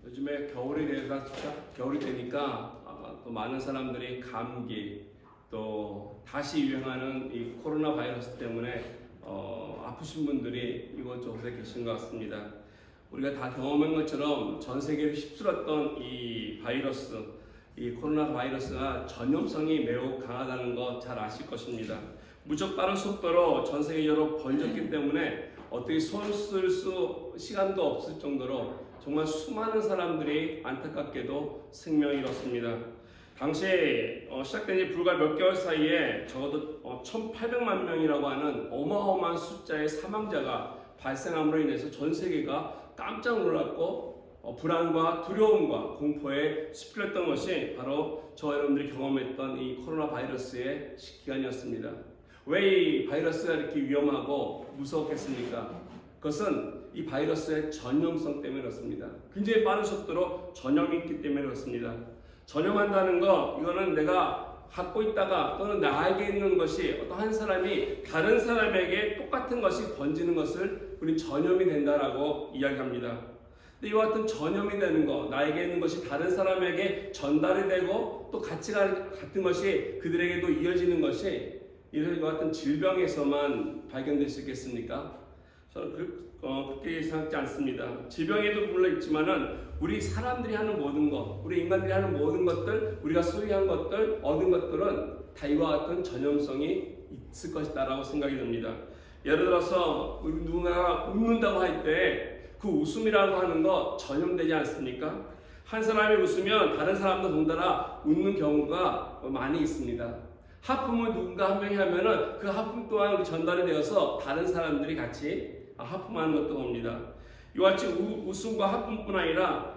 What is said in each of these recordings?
요즘에 겨울이 되니까 또 많은 사람들이 감기 또 다시 유행하는 이 코로나 바이러스 때문에 아프신 분들이 이곳저곳에 계신 것 같습니다. 우리가 다 경험한 것처럼 전 세계를 휩쓸었던 이 바이러스, 이 코로나 바이러스가 전염성이 매우 강하다는 거 잘 아실 것입니다. 무척 빠른 속도로 전 세계적으로 번졌기 때문에 어떻게 손 쓸 시간도 없을 정도로 정말 수많은 사람들이 안타깝게도 생명을 잃었습니다. 당시에 시작된 지 불과 몇 개월 사이에 적어도 1,800만 명이라고 하는 어마어마한 숫자의 사망자가 발생함으로 인해서 전 세계가 깜짝 놀랐고 불안과 두려움과 공포에 시달렸던 것이 바로 저와 여러분들이 경험했던 이 코로나 바이러스의 시기간이었습니다. 왜 이 바이러스가 이렇게 위험하고 무서웠겠습니까? 그것은 이 바이러스의 전염성 때문에 그렇습니다. 굉장히 빠른 속도로 전염이 있기 때문에 그렇습니다. 전염한다는 거, 이거는 내가 갖고 있다가 또는 나에게 있는 것이 어떤 한 사람이 다른 사람에게 똑같은 것이 번지는 것을 우리 전염이 된다라고 이야기합니다. 근데 이와 같은 전염이 되는 것, 나에게 있는 것이 다른 사람에게 전달이 되고 또 가치가 같은 것이 그들에게도 이어지는 것이 이와 같은 질병에서만 발견될 수 있겠습니까? 저는 그렇게 생각지 않습니다. 질병에도 물론 있지만은 우리 사람들이 하는 모든 것, 우리 인간들이 하는 모든 것들, 우리가 소유한 것들, 얻은 것들은 다 이와 같은 전염성이 있을 것이다라고 생각이 듭니다. 예를 들어서 우리 누군가가 웃는다고 할 때 그 웃음이라고 하는 거 전염되지 않습니까? 한 사람이 웃으면 다른 사람도 동달아 웃는 경우가 많이 있습니다. 하품을 누군가 한 명이 하면은 그 하품 또한 전달이 되어서 다른 사람들이 같이 하품하는 것도 봅니다. 이와 같이 웃음과 하품뿐 아니라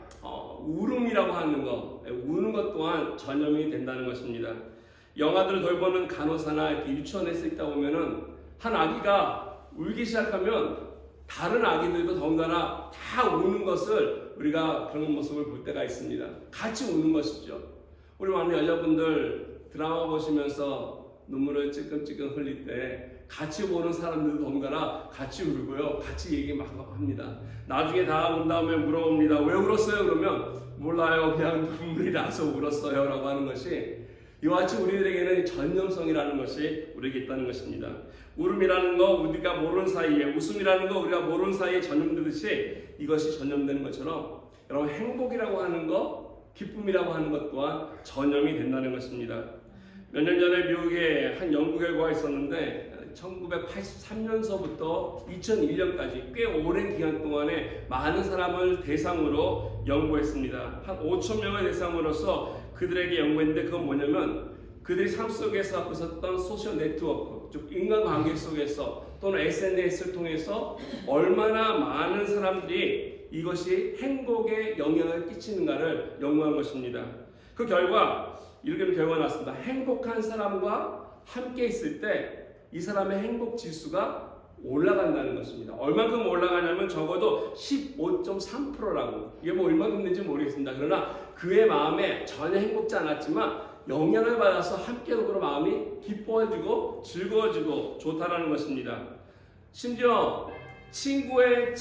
울음이라고 하는 것, 우는 것 또한 전염이 된다는 것입니다. 영화들을 돌보는 간호사나 이렇게 유치원에서 있다 보면은 한 아기가 울기 시작하면 다른 아기들도 더군다나 다 우는 것을 우리가 그런 모습을 볼 때가 있습니다. 같이 우는 것이죠. 우리 많은 여자분들 드라마 보시면서 눈물을 찔끔찔끔 흘릴 때 같이 보는 사람들도 더군다나 같이 울고요. 같이 얘기 막 합니다. 나중에 다 온 다음에 물어봅니다. 왜 울었어요? 그러면 몰라요. 그냥 눈물이 나서 울었어요. 라고 하는 것이 이와 같이 우리들에게는 전염성이라는 것이 우리에게 있다는 것입니다. 울음이라는 거 우리가 모르는 사이에, 웃음이라는 거 우리가 모르는 사이에 전염되듯이 이것이 전염되는 것처럼 여러분 행복이라고 하는 것, 기쁨이라고 하는 것 또한 전염이 된다는 것입니다. 몇 년 전에 미국에 한 연구 결과가 있었는데 1983년서부터 2001년까지 꽤 오랜 기간 동안에 많은 사람을 대상으로 연구했습니다. 한 5천 명을 대상으로서 그들에게 연구했는데 그건 뭐냐면 그들이 삶 속에서 갖고 있었던 소셜 네트워크, 즉 인간관계 속에서 또는 SNS를 통해서 얼마나 많은 사람들이 이것이 행복에 영향을 끼치는가를 연구한 것입니다. 그 결과 이렇게 결과가 나왔습니다. 행복한 사람과 함께 있을 때 이 사람의 행복 지수가 올라간다는 것입니다. 얼만큼 올라가냐면 적어도 15.3%라고. 이게 뭐 얼만큼 되는지 모르겠습니다. 그러나 그의 마음에 전혀 행복지 않았지만 영향을 받아서 함께적으로 마음이 기뻐지고 즐거워지고 좋다라는 것입니다. 심지어 친구의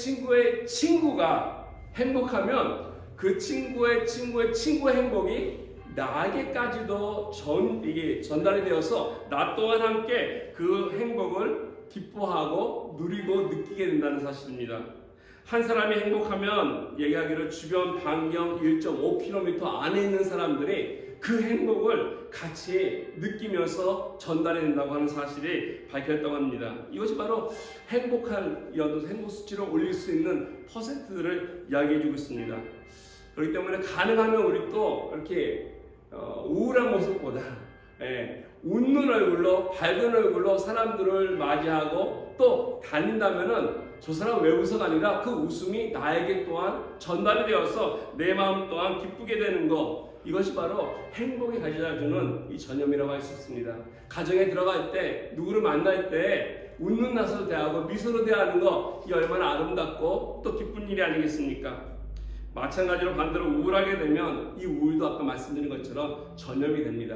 친구가 행복하면 그 친구의 행복이 나에게까지도 이게 전달이 되어서 나 또한 함께 그 행복을 기뻐하고 누리고 느끼게 된다는 사실입니다. 한 사람이 행복하면 얘기하기를 주변 반경 1.5km 안에 있는 사람들이 그 행복을 같이 느끼면서 전달해 된다고 하는 사실이 밝혀졌다고 합니다. 이것이 바로 행복 수치를 올릴 수 있는 퍼센트들을 이야기해 주고 있습니다. 그렇기 때문에 가능하면 우리 또 이렇게 우울한 모습보다 웃는 얼굴로 밝은 얼굴로 사람들을 맞이하고 또 다닌다면은 저 사람 왜 웃어가 아니라 그 웃음이 나에게 또한 전달이 되어서 내 마음 또한 기쁘게 되는 것, 이것이 바로 행복이 가져다주는 이 전염이라고 할 수 있습니다. 가정에 들어갈 때 누구를 만날 때 웃는 나서로 대하고 미소로 대하는 거, 이 얼마나 아름답고 또 기쁜 일이 아니겠습니까? 마찬가지로 반대로 우울하게 되면 이 우울도 아까 말씀드린 것처럼 전염이 됩니다.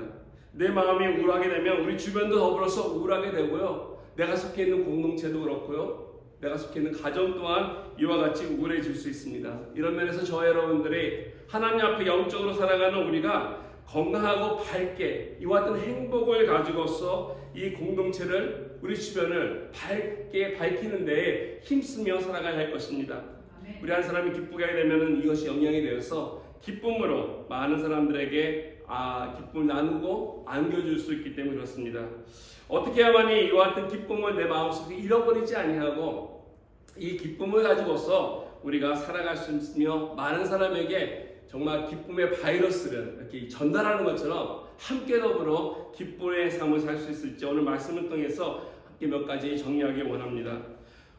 내 마음이 우울하게 되면 우리 주변도 더불어서 우울하게 되고요. 내가 속해 있는 공동체도 그렇고요. 내가 속해 있는 가정 또한 이와 같이 우울해질 수 있습니다. 이런 면에서 저와 여러분들이 하나님 앞에 영적으로 살아가는 우리가 건강하고 밝게 이와 같은 행복을 가지고서 이 공동체를, 우리 주변을 밝게 밝히는 데에 힘쓰며 살아가야 할 것입니다. 우리 한 사람이 기쁘게 하게 되면 이것이 영향이 되어서 기쁨으로 많은 사람들에게 기쁨을 나누고 안겨줄 수 있기 때문에 그렇습니다. 어떻게 해야만이 이와 같은 기쁨을 내 마음속에 잃어버리지 아니하고 이 기쁨을 가지고서 우리가 살아갈 수 있으며 많은 사람에게 정말 기쁨의 바이러스를 이렇게 전달하는 것처럼 함께 더불어 기쁨의 삶을 살 수 있을지 오늘 말씀을 통해서 함께 몇 가지 정리하기 원합니다.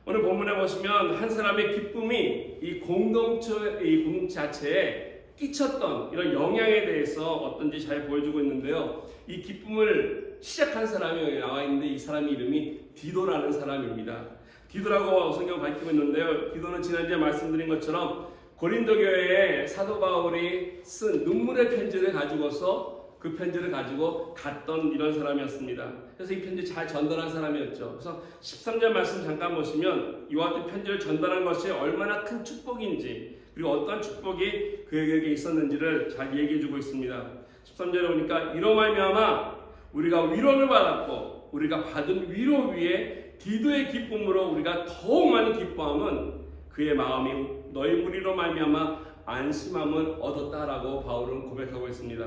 오늘 본문에 보시면 한 사람의 기쁨이 이 공동체 자체에 끼쳤던 이런 영향에 대해서 어떤지 잘 보여주고 있는데요. 이 기쁨을 시작한 사람이 여기 나와 있는데 이 사람의 이름이 디도라는 사람입니다. 디도라고 성경을 밝히고 있는데요. 디도는 지난주에 말씀드린 것처럼 고린도 교회에 사도 바울이 쓴 눈물의 편지를 가지고서 그 편지를 가지고 갔던 이런 사람이었습니다. 그래서 이 편지 잘 전달한 사람이었죠. 그래서 13절 말씀 잠깐 보시면 이와 같은 편지를 전달한 것이 얼마나 큰 축복인지 그리고 어떤 축복이 그에게 있었는지를 잘 얘기해주고 있습니다. 13절에 보니까 이로 말미암아 우리가 위로를 받았고 우리가 받은 위로 위에 디도의 기쁨으로 우리가 더욱 많이 기뻐함은 그의 마음이 너희 무리로 말미암아 안심함을 얻었다라고 바울은 고백하고 있습니다.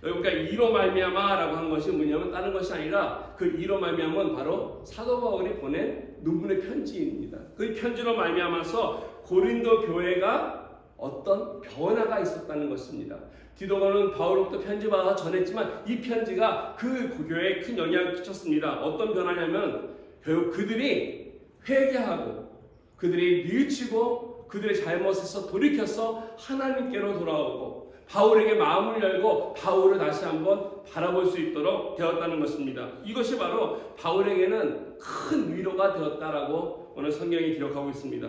여기 보니까 이로 말미암아라고 한 것이 뭐냐면 다른 것이 아니라 그 이로 말미암은 바로 사도 바울이 보낸 눈물의 편지입니다. 그 편지로 말미암아서 고린도 교회가 어떤 변화가 있었다는 것입니다. 디도는 바울로부터 편지 받아 전했지만 이 편지가 그 교회에 큰 영향을 끼쳤습니다. 어떤 변화냐면 결국 그들이 회개하고 그들이 뉘우치고 그들의 잘못에서 돌이켜서 하나님께로 돌아오고 바울에게 마음을 열고 바울을 다시 한번 바라볼 수 있도록 되었다는 것입니다. 이것이 바로 바울에게는 큰 위로가 되었다라고 오늘 성경이 기록하고 있습니다.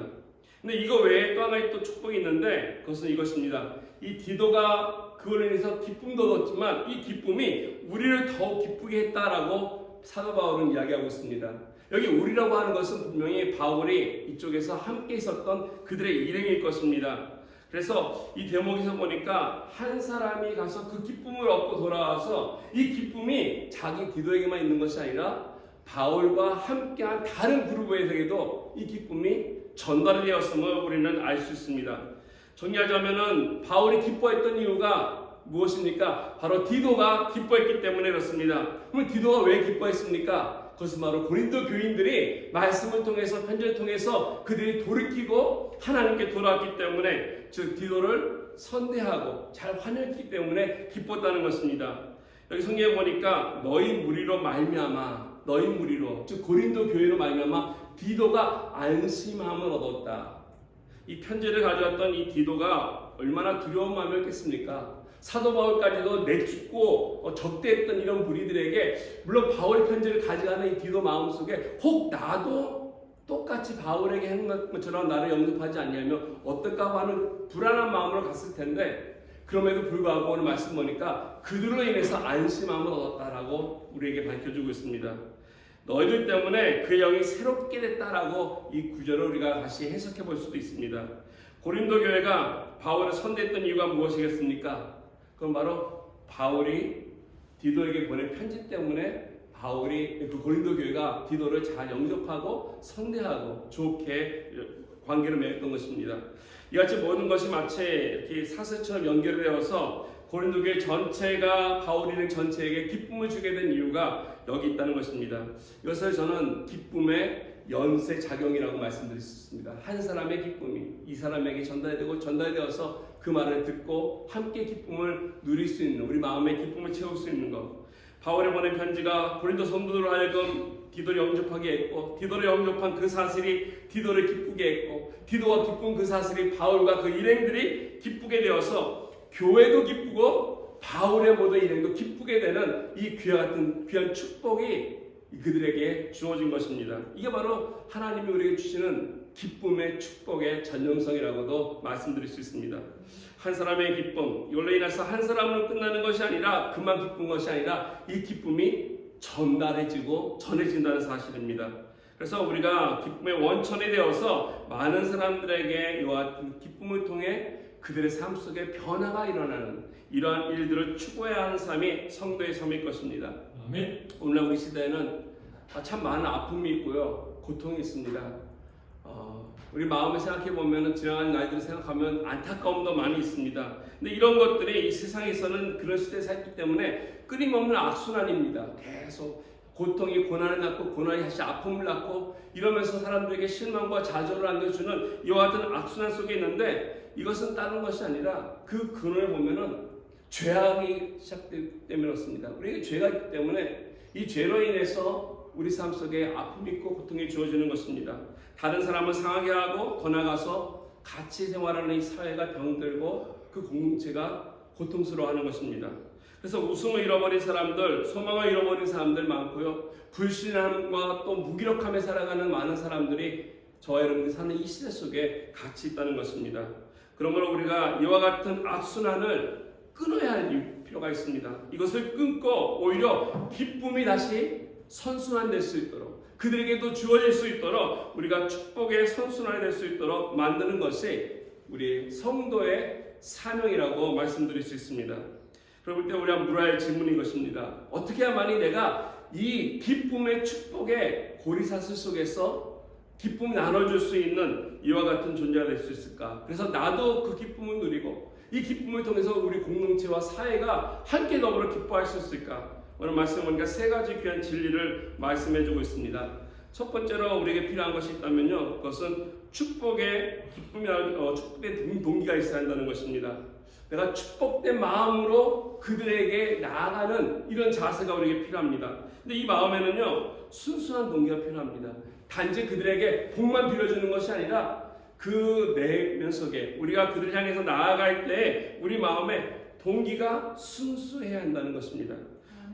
근데 이거 외에 또 하나의 또 축복이 있는데 그것은 이것입니다. 이 디도가 그걸로 인해서 기쁨도 얻었지만 이 기쁨이 우리를 더욱 기쁘게 했다라고 사도 바울은 이야기하고 있습니다. 여기 우리라고 하는 것은 분명히 바울이 이쪽에서 함께 있었던 그들의 일행일 것입니다. 그래서 이 대목에서 보니까 한 사람이 가서 그 기쁨을 얻고 돌아와서 이 기쁨이 자기 디도에게만 있는 것이 아니라 바울과 함께한 다른 그룹에게도 이 기쁨이 전달이 되었음을 우리는 알 수 있습니다. 정리하자면은 바울이 기뻐했던 이유가 무엇입니까? 바로 디도가 기뻐했기 때문에 그렇습니다. 그럼 디도가 왜 기뻐했습니까? 그것은 바로 고린도 교인들이 말씀을 통해서 편지를 통해서 그들이 돌이키고 하나님께 돌아왔기 때문에 즉 디도를 선대하고 잘 환영했기 때문에 기뻤다는 것입니다. 여기 성경에 보니까 너희 무리로 말미암아 너희 무리로 즉 고린도 교회로 말미암아 디도가 안심함을 얻었다. 이 편지를 가져왔던 이 디도가 얼마나 두려운 마음이었겠습니까? 사도 바울까지도 내쫓고 적대했던 이런 무리들에게 물론 바울의 편지를 가져가는 이 디도 마음속에 혹 나도 똑같이 바울에게 한 것처럼 나를 영접하지 않냐면 어떨까 하는 불안한 마음으로 갔을 텐데 그럼에도 불구하고 오늘 말씀 보니까 그들로 인해서 안심함을 얻었다라고 우리에게 밝혀주고 있습니다. 너희들 때문에 그의 영이 새롭게 됐다라고 이 구절을 우리가 다시 해석해 볼 수도 있습니다. 고린도 교회가 바울을 선대했던 이유가 무엇이겠습니까? 그건 바로 바울이 디도에게 보낸 편지 때문에 바울이 그 고린도 교회가 디도를 잘 영접하고 선대하고 좋게 관계를 맺었던 것입니다. 이같이 모든 것이 마치 이렇게 사슬처럼 연결되어서 고린도 교회 전체가 바울 일행 전체에게 기쁨을 주게 된 이유가 여기 있다는 것입니다. 이것을 저는 기쁨의 연쇄 작용이라고 말씀드릴 수 있습니다. 한 사람의 기쁨이 이 사람에게 전달되어서 그 말을 듣고 함께 기쁨을 누릴 수 있는 우리 마음의 기쁨을 채울 수 있는 것. 바울이 보낸 편지가 고린도 성도들로 하여금 디도를 영접하게 했고 디도를 영접한 그 사실이 디도를 기쁘게 했고 디도가 기쁜 그 사실이 바울과 그 일행들이 기쁘게 되어서 교회도 기쁘고 바울의 모든 일행도 기쁘게 되는 이 귀와 같은 귀한 축복이 그들에게 주어진 것입니다. 이게 바로 하나님이 우리에게 주시는 기쁨의 축복의 전형성이라고도 말씀드릴 수 있습니다. 한 사람의 기쁨, 이걸로 인해서 한 사람으로 끝나는 것이 아니라 그만 기쁜 것이 아니라 이 기쁨이 전달해지고 전해진다는 사실입니다. 그래서 우리가 기쁨의 원천이 되어서 많은 사람들에게 이와 같은 기쁨을 통해 그들의 삶 속에 변화가 일어나는 이러한 일들을 추구해야 하는 삶이 성도의 삶일 것입니다. 아멘. 오늘날 우리 시대에는 참 많은 아픔이 있고요, 고통이 있습니다. 우리 마음을 생각해 보면 지나간 나이들을 생각하면 안타까움도 많이 있습니다. 근데 이런 것들이 이 세상에서는 그런 시대에 살기 때문에 끊임없는 악순환입니다. 계속 고통이 고난을 낳고 고난이 다시 아픔을 낳고 이러면서 사람들에게 실망과 좌절을 안겨주는 이와 같은 악순환 속에 있는데, 이것은 다른 것이 아니라 그 근원을 보면은 죄악이 시작되기 때문에 그렇습니다. 우리에게 죄가 있기 때문에 이 죄로 인해서 우리 삶 속에 아픔이 있고 고통이 주어지는 것입니다. 다른 사람을 상하게 하고 더 나아가서 같이 생활하는 이 사회가 병들고 그 공동체가 고통스러워하는 것입니다. 그래서 웃음을 잃어버린 사람들, 소망을 잃어버린 사람들 많고요, 불신함과 또 무기력함에 살아가는 많은 사람들이 저와 여러분들이 사는 이 시대 속에 같이 있다는 것입니다. 그러므로 우리가 이와 같은 악순환을 끊어야 할 필요가 있습니다. 이것을 끊고 오히려 기쁨이 다시 선순환될 수 있도록, 그들에게도 주어질 수 있도록 우리가 축복의 선순환이 될 수 있도록 만드는 것이 우리 성도의 사명이라고 말씀드릴 수 있습니다. 그럴 때 우리가 물어야 할 질문이 이것입니다. 어떻게 해야만이 내가 이 기쁨의 축복의 고리사슬 속에서 기쁨을 나눠줄 수 있는 이와 같은 존재가 될 수 있을까? 그래서 나도 그 기쁨을 누리고 이 기쁨을 통해서 우리 공동체와 사회가 함께 더불어 기뻐할 수 있을까? 오늘 말씀을 보니까 세 가지 귀한 진리를 말씀해주고 있습니다. 첫 번째로 우리에게 필요한 것이 있다면요, 그것은 축복의 축복의 동기가 있어야 한다는 것입니다. 내가 축복된 마음으로 그들에게 나아가는 이런 자세가 우리에게 필요합니다. 근데 이 마음에는요, 순수한 동기가 필요합니다. 단지 그들에게 복만 빌려주는 것이 아니라 그 내면 속에 우리가 그들을 향해서 나아갈 때 우리 마음에 동기가 순수해야 한다는 것입니다.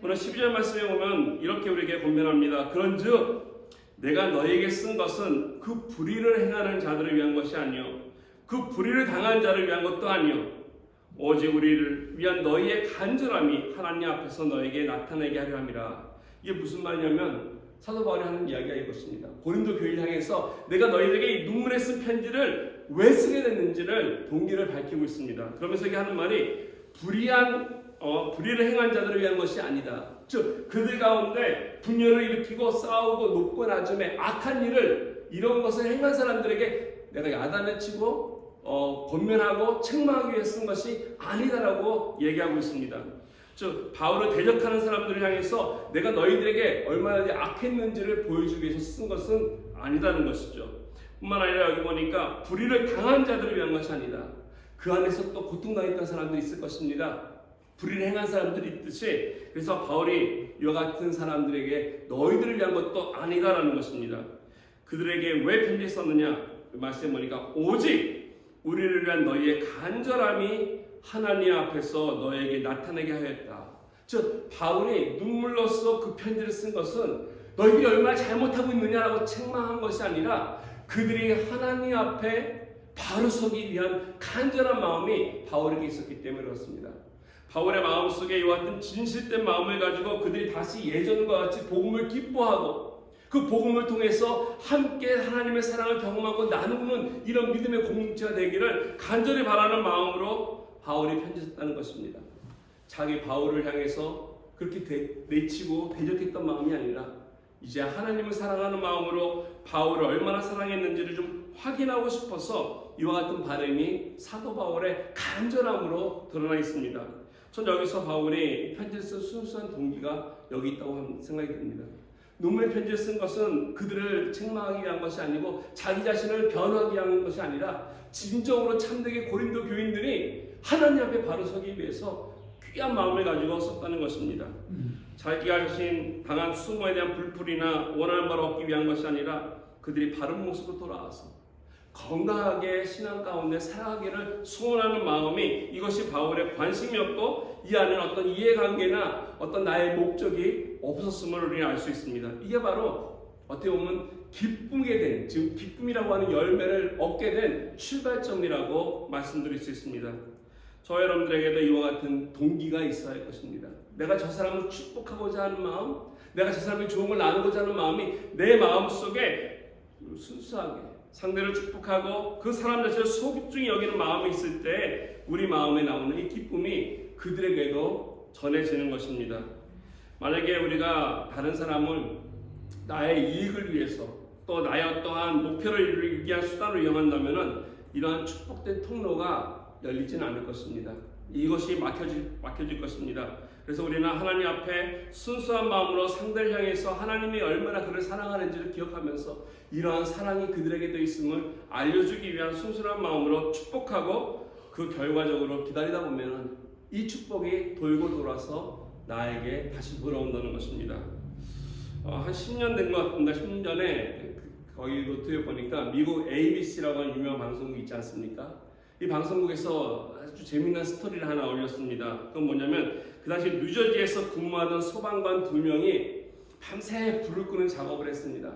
오늘 12절 말씀에 보면 이렇게 우리에게 권면합니다. 그런즉 내가 너에게 쓴 것은 그 불의를 행하는 자들을 위한 것이 아니요 그 불의를 당한 자를 위한 것도 아니요 오직 우리를 위한 너희의 간절함이 하나님 앞에서 너에게 나타나게 하려 함이라. 이게 무슨 말이냐면 사도 바울이 하는 이야기가 이것입니다. 고린도 교회를 향해서 내가 너희에게 이 눈물에 쓴 편지를 왜 쓰게 됐는지를 동기를 밝히고 있습니다. 그러면서 이게 하는 말이 불의를 행한 자들을 위한 것이 아니다. 즉 그들 가운데 분열을 일으키고 싸우고 높고 낮음에 악한 일을 이런 것을 행한 사람들에게 내가 야단을 치고 권면하고 책망하기 위해 쓴 것이 아니다라고 얘기하고 있습니다. 즉 바울을 대적하는 사람들을 향해서 내가 너희들에게 얼마나 악했는지를 보여주기 위해서 쓴 것은 아니다는 것이죠. 뿐만 아니라 여기 보니까 불의를 당한 자들을 위한 것이 아니다. 그 안에서 또 고통당했던 사람들이 있을 것입니다. 불의를 행한 사람들이 있듯이, 그래서 바울이 이와 같은 사람들에게 너희들을 위한 것도 아니다라는 것입니다. 그들에게 왜 편지 썼느냐? 그 말씀해 보니까 오직 우리를 위한 너희의 간절함이 하나님 앞에서 너에게 나타나게 하였다. 즉 바울이 눈물로써 그 편지를 쓴 것은 너희들이 얼마나 잘못하고 있느냐라고 책망한 것이 아니라 그들이 하나님 앞에 바로 서기 위한 간절한 마음이 바울에게 있었기 때문에 그렇습니다. 바울의 마음속에 이와 같은 진실된 마음을 가지고 그들이 다시 예전과 같이 복음을 기뻐하고 그 복음을 통해서 함께 하나님의 사랑을 경험하고 나누는 이런 믿음의 공동체가 되기를 간절히 바라는 마음으로 바울이 편지했다는 것입니다. 자기 바울을 향해서 그렇게 내치고 대적했던 마음이 아니라 이제 하나님을 사랑하는 마음으로 바울을 얼마나 사랑했는지를 좀 확인하고 싶어서 이와 같은 바람이 사도 바울의 간절함으로 드러나 있습니다. 전 여기서 바울이 편지를 쓴 순수한 동기가 여기 있다고 생각이 듭니다. 눈물의 편지를 쓴 것은 그들을 책망하기 위한 것이 아니고 자기 자신을 변호하기 위한 것이 아니라 진정으로 참되게 고린도 교인들이 하나님 앞에 바로 서기 위해서 귀한 마음을 가지고 썼다는 것입니다. 자기가 자신 당한 수모에 대한 불풀이나 원하는 바를 얻기 위한 것이 아니라 그들이 바른 모습으로 돌아와서 건강하게 신앙 가운데 살아가기를 소원하는 마음이, 이것이 바울의 관심이었고 이 안에는 어떤 이해관계나 어떤 나의 목적이 없었음을 우리는 알 수 있습니다. 이게 바로 어떻게 보면 기쁨게 된, 지금 기쁨이라고 하는 열매를 얻게 된 출발점이라고 말씀드릴 수 있습니다. 저 여러분들에게도 이와 같은 동기가 있어야 할 것입니다. 내가 저 사람을 축복하고자 하는 마음, 내가 저 사람이 좋은 걸 나누고자 하는 마음이 내 마음속에 순수하게 상대를 축복하고 그 사람 자체를 소중히 여기는 마음이 있을 때 우리 마음에 나오는 이 기쁨이 그들에게도 전해지는 것입니다. 만약에 우리가 다른 사람을 나의 이익을 위해서 또 나의 어떠한 목표를 이루기 위한 수단으로 이용한다면 이러한 축복된 통로가 열리지는 않을 것입니다. 이것이 막혀질 것입니다. 그래서 우리는 하나님 앞에 순수한 마음으로 상대를 향해서 하나님이 얼마나 그를 사랑하는지를 기억하면서 이러한 사랑이 그들에게도 있음을 알려주기 위한 순수한 마음으로 축복하고 그 결과적으로 기다리다 보면 이 축복이 돌고 돌아서 나에게 다시 돌아온다는 것입니다. 한 10년 된 것 같습니다. 10년 전에 거기 노트에 보니까 미국 ABC라고 하는 유명한 방송국 있지 않습니까? 이 방송국에서 아주 재미난 스토리를 하나 올렸습니다. 그건 뭐냐면 그 당시 뉴저지에서 근무하던 소방관 2명이 밤새 불을 끄는 작업을 했습니다.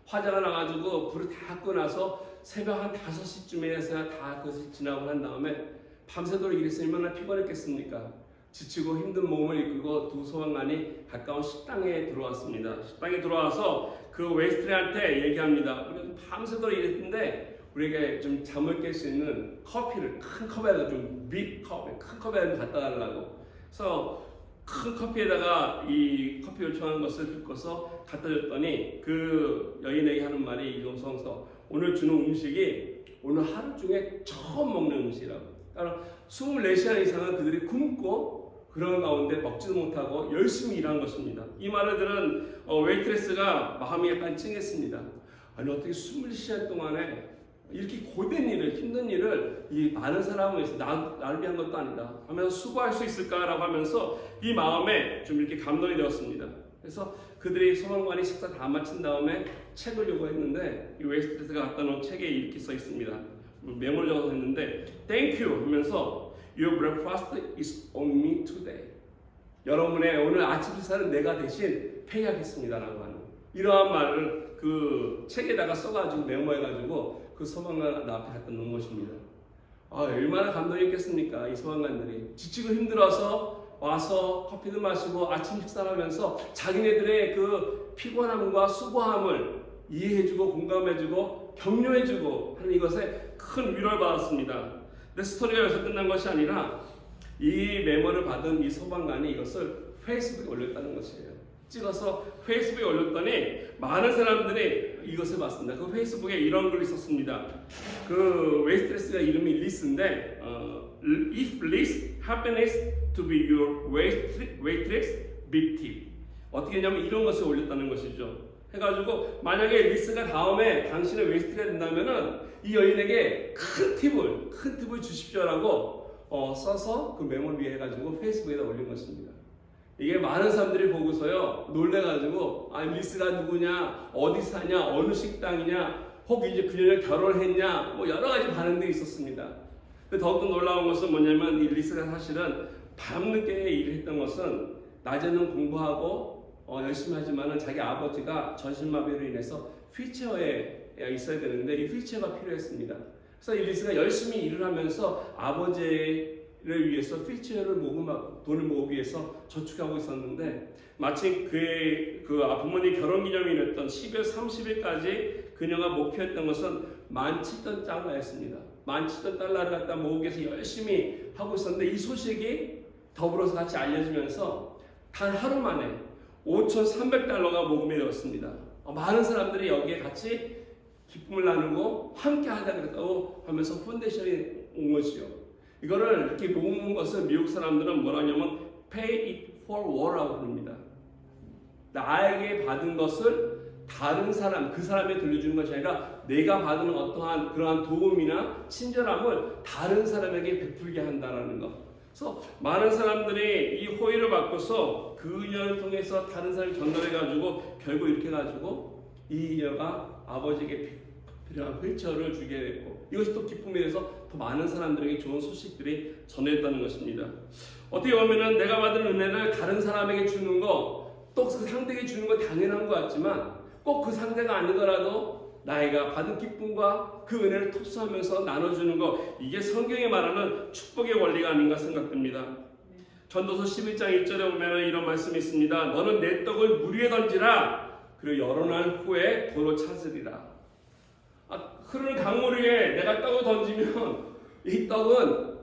화재가 나가지고 불을 다 끄고 나서 새벽 한 5시쯤에서 다 그것을 진압을 한 다음에 밤새도록 일했으니 얼마나 피곤했겠습니까? 지치고 힘든 몸을 이끌고 두 소방관이 가까운 식당에 들어왔습니다. 식당에 들어와서 그 웨이트레한테 얘기합니다. 우리가 밤새도록 일했는데 우리에게 좀 잠을 깰 수 있는 커피를 큰 컵에다 좀 큰 컵에 갖다 달라고. 그래서 큰 커피에다가 이 커피 요청하는 것을 듣고서 갖다 줬더니 그 여인에게 하는 말이 이동성서 오늘 주는 음식이 오늘 하루 중에 처음 먹는 음식이라고. 그러니까 24시간 이상은 그들이 굶고 그런 가운데 먹지도 못하고 열심히 일한 것입니다. 이 말을 들은 웨이트레스가 마음이 약간 찡했습니다. 아니 어떻게 24시간 동안에 이렇게 고된 일을 힘든 일을 이 많은 사람을 위해서 나를 위한 것도 아니다 하면서 수고할 수 있을까라고 하면서 이 마음에 좀 이렇게 감동이 되었습니다. 그래서 그들이 소방관이 식사 다 마친 다음에 책을 요구했는데 이 웨이트레스가 갖다 놓은 책에 이렇게 써 있습니다. 메모를 적어서 했는데 Thank you 하면서 Your breakfast is on me today. 여러분의 오늘 아침 식사는 내가 대신 폐기하겠습니다라고 하는 이러한 말을 그 책에다가 써가지고 메모해가지고 그 소방관 앞에 갖다 놓은 것입니다. 얼마나 감동이 있겠습니까? 이 소방관들이 지치고 힘들어서 와서 커피도 마시고 아침 식사를 하면서 자기네들의 그 피곤함과 수고함을 이해해주고 공감해주고 격려해주고 하는 이것에 큰 위로를 받았습니다. 근데 스토리가 여기서 끝난 것이 아니라 이 메모를 받은 이 소방관이 이것을 페이스북에 올렸다는 것이에요. 찍어서 페이스북에 올렸더니 많은 사람들이 이것을 봤습니다. 그 페이스북에 이런 글이 있었습니다. 그 웨이트레스가 이름이 리스인데 If Liz happens to be your waitress, big tip. 어떻게 했냐면 이런 것을 올렸다는 것이죠. 해가지고 만약에 리스가 다음에 당신의 웨이트가 된다면은 이 여인에게 큰 팁을 주십시오라고 써서 그 메모를 위해 해가지고 페이스북에다 올린 것입니다. 이게 많은 사람들이 보고서요 놀래가지고 리스가 누구냐, 어디 사냐, 어느 식당이냐, 혹 이제 그녀를 결혼했냐, 뭐 여러 가지 반응들이 있었습니다. 근데 더욱더 놀라운 것은 뭐냐면 이 리스가 사실은 밤늦게 일을 했던 것은 낮에는 공부하고 열심히 하지만은 자기 아버지가 전신마비로 인해서 휠체어에 있어야 되는데 이 휠체어가 필요했습니다. 그래서 이 리스가 열심히 일을 하면서 아버지를 위해서 휠체어를 돈을 모으기 위해서 저축하고 있었는데 마침 그의 부모님 결혼기념일이었던 12월 30일까지 그녀가 목표했던 것은 $17,000였습니다. $17,000를 갖다 모으기 위해서 열심히 하고 있었는데 이 소식이 더불어서 같이 알려지면서 단 하루 만에 $5,300가 모금이 되었습니다. 많은 사람들이 여기에 같이 기쁨을 나누고 함께 하자 그랬다고 하면서 펀데이션이 온 것이요. 이거를 이렇게 모은 것을 미국 사람들은 뭐라 하냐면 pay it forward라고 부릅니다. 나에게 받은 것을 다른 사람, 그 사람에 돌려주는 것이 아니라 내가 받은 어떠한 그러한 도움이나 친절함을 다른 사람에게 베풀게 한다는 것. 그래서 많은 사람들이 이 호의를 받고서 그 인연을 통해서 다른 사람이 전달해가지고 결국 이렇게 해가지고 이 인연가 아버지에게 필요한 휠체어를 주게 됐고 이것이 또 기쁨에 대해서 더 많은 사람들에게 좋은 소식들이 전해졌다는 것입니다. 어떻게 보면은 내가 받은 은혜를 다른 사람에게 주는 거 또 그 상대에게 주는 거 당연한 것 같지만 꼭 그 상대가 아니더라도 나이가 받은 기쁨과 그 은혜를 톡수하면서 나눠주는 거 이게 성경이 말하는 축복의 원리가 아닌가 생각됩니다. 전도서 11장 1절에 보면 이런 말씀이 있습니다. 너는 내 떡을 물 위에 던지라. 그리고 여러 날 후에 도로 찾으리라. 흐르는 강물 위에 내가 떡을 던지면 이 떡은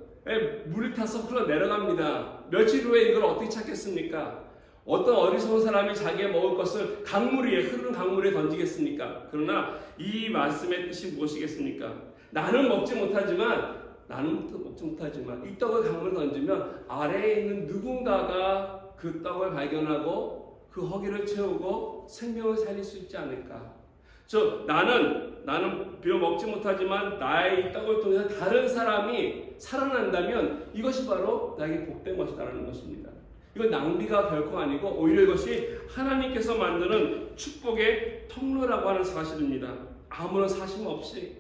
물이 타서 흘러 내려갑니다. 며칠 후에 이걸 어떻게 찾겠습니까? 어떤 어리석은 사람이 자기가 먹을 것을 강물 위에, 흐르는 강물 위에 던지겠습니까? 그러나 이 말씀의 뜻이 무엇이겠습니까? 나는 먹지 못하지만 이 떡을 강물에 던지면 아래에 있는 누군가가 그 떡을 발견하고 그 허기를 채우고 생명을 살릴 수 있지 않을까? 나는 비록 먹지 못하지만 나의 이 떡을 통해서 다른 사람이 살아난다면 이것이 바로 나에게 복된 것이다라는 것입니다. 이건 낭비가 결코 아니고 오히려 이것이 하나님께서 만드는 축복의 통로라고 하는 사실입니다. 아무런 사심 없이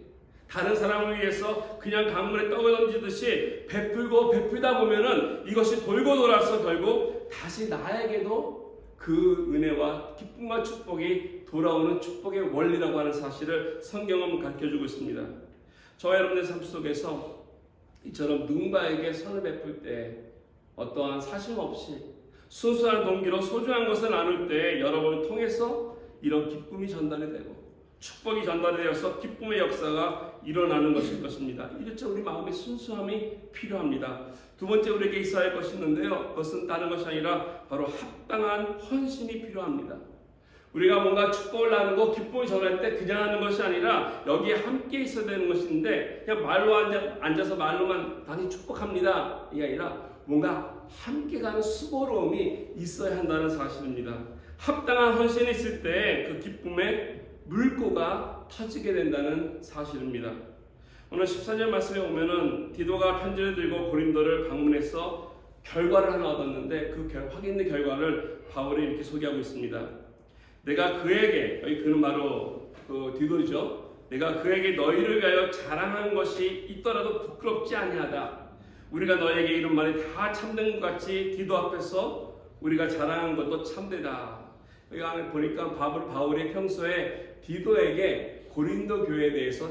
다른 사람을 위해서 그냥 강물에 떡을 던지듯이 베풀고 베풀다 보면은 이것이 돌고 돌아서 결국 다시 나에게도 그 은혜와 기쁨과 축복이 돌아오는 축복의 원리라고 하는 사실을 성경은 가르쳐주고 있습니다. 저와 여러분의 삶 속에서 이처럼 누군가에게 선을 베풀 때 어떠한 사심 없이 순수한 동기로 소중한 것을 나눌 때 여러분을 통해서 이런 기쁨이 전달이 되고 축복이 전달이 되어서 기쁨의 역사가 일어나는 것일 것입니다. 이렇죠. 우리 마음의 순수함이 필요합니다. 두 번째 우리에게 있어야 할 것이 있는데요. 그것은 다른 것이 아니라 바로 합당한 헌신이 필요합니다. 우리가 뭔가 축복을 나누고 기쁨을 전할 때 그냥 하는 것이 아니라 여기에 함께 있어야 되는 것인데 그냥 말로 앉아서 말로만 당연히 축복합니다. 이게 아니라 뭔가 함께 가는 수고로움이 있어야 한다는 사실입니다. 합당한 헌신이 있을 때 그 기쁨의 물꼬가 터지게 된다는 사실입니다. 오늘 14절 말씀에 보면은 디도가 편지를 들고 고린도를 방문해서 결과를 하나 얻었는데 그 확인된 결과를 바울이 이렇게 소개하고 있습니다. 내가 그에게, 여기 그는 바로 디도이죠. 내가 그에게 너희를 위하여 자랑한 것이 있더라도 부끄럽지 아니하다. 우리가 너에게 이런 말이 다 참된 것 같이 디도 앞에서 우리가 자랑한 것도 참되다. 여기 안에 보니까 바울이 평소에 디도에게 고린도 교회에 대해서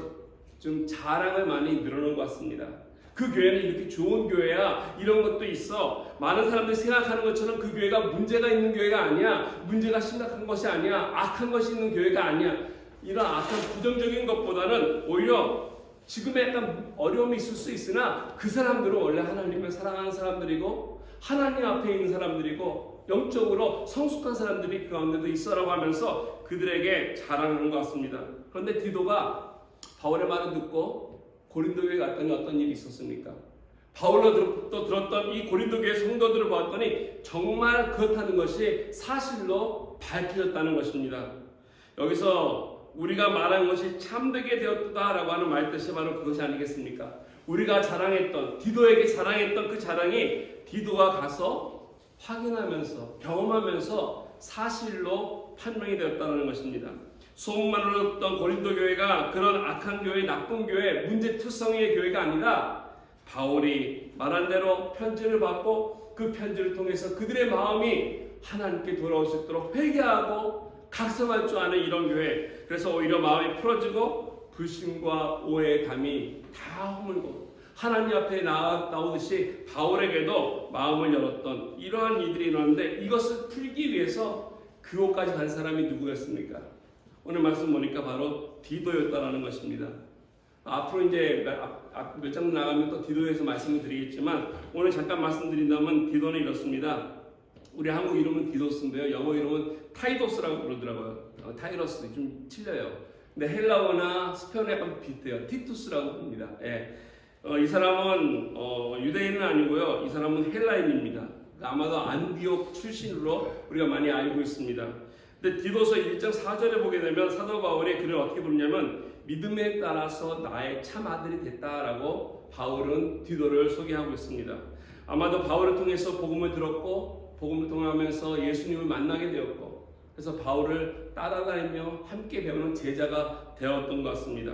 좀 자랑을 많이 늘어놓은 것 같습니다. 그 교회는 이렇게 좋은 교회야, 이런 것도 있어. 많은 사람들이 생각하는 것처럼 그 교회가 문제가 있는 교회가 아니야. 문제가 심각한 것이 아니야. 악한 것이 있는 교회가 아니야. 이런 악한 부정적인 것보다는 오히려 지금의 약간 어려움이 있을 수 있으나 그 사람들은 원래 하나님을 사랑하는 사람들이고 하나님 앞에 있는 사람들이고 영적으로 성숙한 사람들이 그 가운데도 있어라고 하면서 그들에게 자랑하는 것 같습니다. 그런데 디도가 바울의 말을 듣고 고린도 교회에 갔더니 어떤 일이 있었습니까? 바울로 또 들었던 이 고린도 교회 성도들을 보았더니 정말 그렇다는 것이 사실로 밝혀졌다는 것입니다. 여기서 우리가 말한 것이 참되게 되었다라고 하는 말뜻이 바로 그것이 아니겠습니까? 우리가 자랑했던, 디도에게 자랑했던 그 자랑이 디도가 가서 확인하면서 경험하면서 사실로 판명이 되었다는 것입니다. 소문만으로 듣던 고린도 교회가 그런 악한 교회, 나쁜 교회, 문제투성이의 교회가 아니라 바울이 말한 대로 편지를 받고 그 편지를 통해서 그들의 마음이 하나님께 돌아올 수 있도록 회개하고 각성할 줄 아는 이런 교회. 그래서 오히려 마음이 풀어지고 불신과 오해의 담이 다 허물고 하나님 앞에 나오듯이 바울에게도 마음을 열었던 이러한 일들이 일어났는데 이것을 풀기 위해서 그곳까지 간 사람이 누구였습니까? 오늘 말씀 보니까 바로 디도였다라는 것입니다. 앞으로 이제 몇 장 나가면 또 디도에서 말씀을 드리겠지만 오늘 잠깐 말씀드린다면 디도는 이렇습니다. 우리 한국 이름은 디도스인데요. 영어 이름은 타이도스라고 부르더라고요. 타이러스 좀 틀려요. 근데 헬라어나 스페인어 약간 비슷해요. 티투스라고 부릅니다. 예. 이 사람은 유대인은 아니고요. 이 사람은 헬라인입니다. 아마도 안디옥 출신으로 우리가 많이 알고 있습니다. 근데 디도서 1장 4절에 보게 되면 사도 바울이 그를 어떻게 부르냐면 믿음에 따라서 나의 참 아들이 됐다라고 바울은 디도를 소개하고 있습니다. 아마도 바울을 통해서 복음을 들었고 복음을 통하면서 예수님을 만나게 되었고 그래서 바울을 따라다니며 함께 배우는 제자가 되었던 것 같습니다.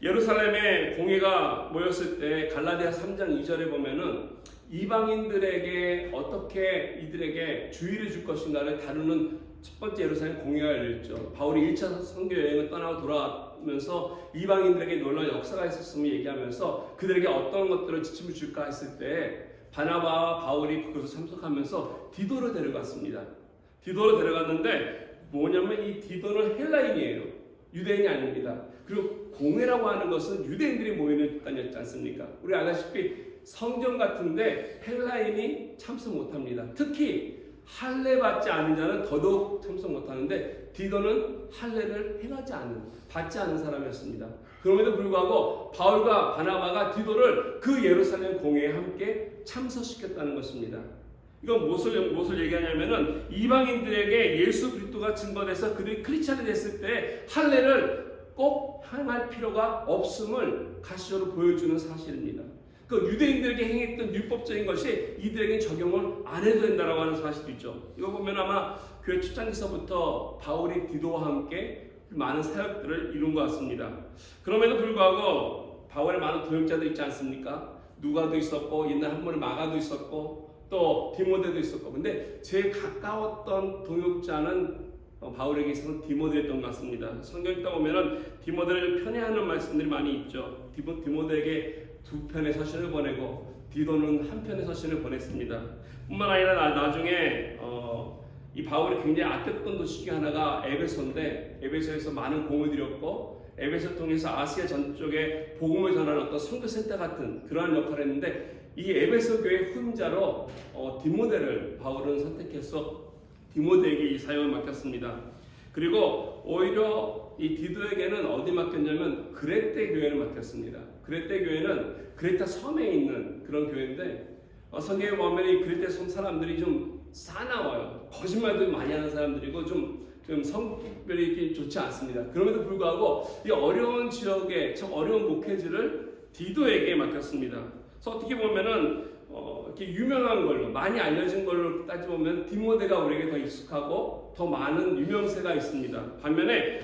예루살렘에 공회가 모였을 때 갈라디아 3장 2절에 보면은 이방인들에게 어떻게 이들에게 주의를 줄 것인가를 다루는 첫 번째 예루살렘 공회가 열렸죠. 바울이 1차 선교 여행을 떠나고 돌아오면서 이방인들에게 놀라운 역사가 있었음을 얘기하면서 그들에게 어떤 것들을 지침을 줄까 했을 때 바나바와 바울이 그것을 참석하면서 디도를 데려갔습니다. 디도를 데려갔는데 뭐냐면 이 디도는 헬라인이에요. 유대인이 아닙니다. 그리고 공회라고 하는 것은 유대인들이 모이는 단위였지 않습니까? 우리 아다시피 성전 같은데 헬라인이 참석 못합니다. 특히 할례 받지 않은 자는 더더욱 참석 못하는데 디도는 할례를 받지 않은 사람이었습니다. 그럼에도 불구하고 바울과 바나바가 디도를 그 예루살렘 공회에 함께 참석시켰다는 것입니다. 이건 무엇을 얘기하냐면은 이방인들에게 예수 그리스도가 증거돼서 그들이 크리스찬이 됐을 때 할례를 꼭 행할 필요가 없음을 가시적으로 보여주는 사실입니다. 그 유대인들에게 행했던 율법적인 것이 이들에게 적용을 안 해도 된다라고 하는 사실도 있죠. 이거 보면 아마 교회 초창기서부터 바울이 디도와 함께 많은 사역들을 이룬 것 같습니다. 그럼에도 불구하고 바울의 많은 동역자도 있지 않습니까? 누가도 있었고 옛날 한 번에 마가도 있었고 또 디모데도 있었고, 근데 제일 가까웠던 동역자는 바울에게 있어서는 디모데였던 것 같습니다. 성경 읽다 보면은 디모데를 편애하는 말씀들이 많이 있죠. 디모데에게 2편의 서신을 보내고 디도는 1편의 서신을 보냈습니다. 뿐만 아니라 나중에 이 바울이 굉장히 아꼈던 도시 중에 하나가 에베소인데, 에베소에서 많은 공을 들였고 에베소 통해서 아시아 전쪽에 복음을 전하는 어떤 선교센터 같은 그러한 역할을 했는데, 이 에베소 교회 훈자로 디모데를 바울은 선택해서 디모데에게 이 사역을 맡겼습니다. 그리고 오히려 이 디도에게는 어디 맡겼냐면 그레테 교회를 맡겼습니다. 그레테 교회는 그레타 섬에 있는 그런 교회인데, 성경에 보면 이 그레테 섬 사람들이 좀 싸나워요. 거짓말도 많이 하는 사람들이고 좀 성별이 이렇게 좋지 않습니다. 그럼에도 불구하고 이 어려운 지역에 참 어려운 목회지를 디도에게 맡겼습니다. 그래서 어떻게 보면은 이렇게 유명한 걸로, 많이 알려진 걸로 따지보면 디모데가 우리에게 더 익숙하고 더 많은 유명세가 있습니다. 반면에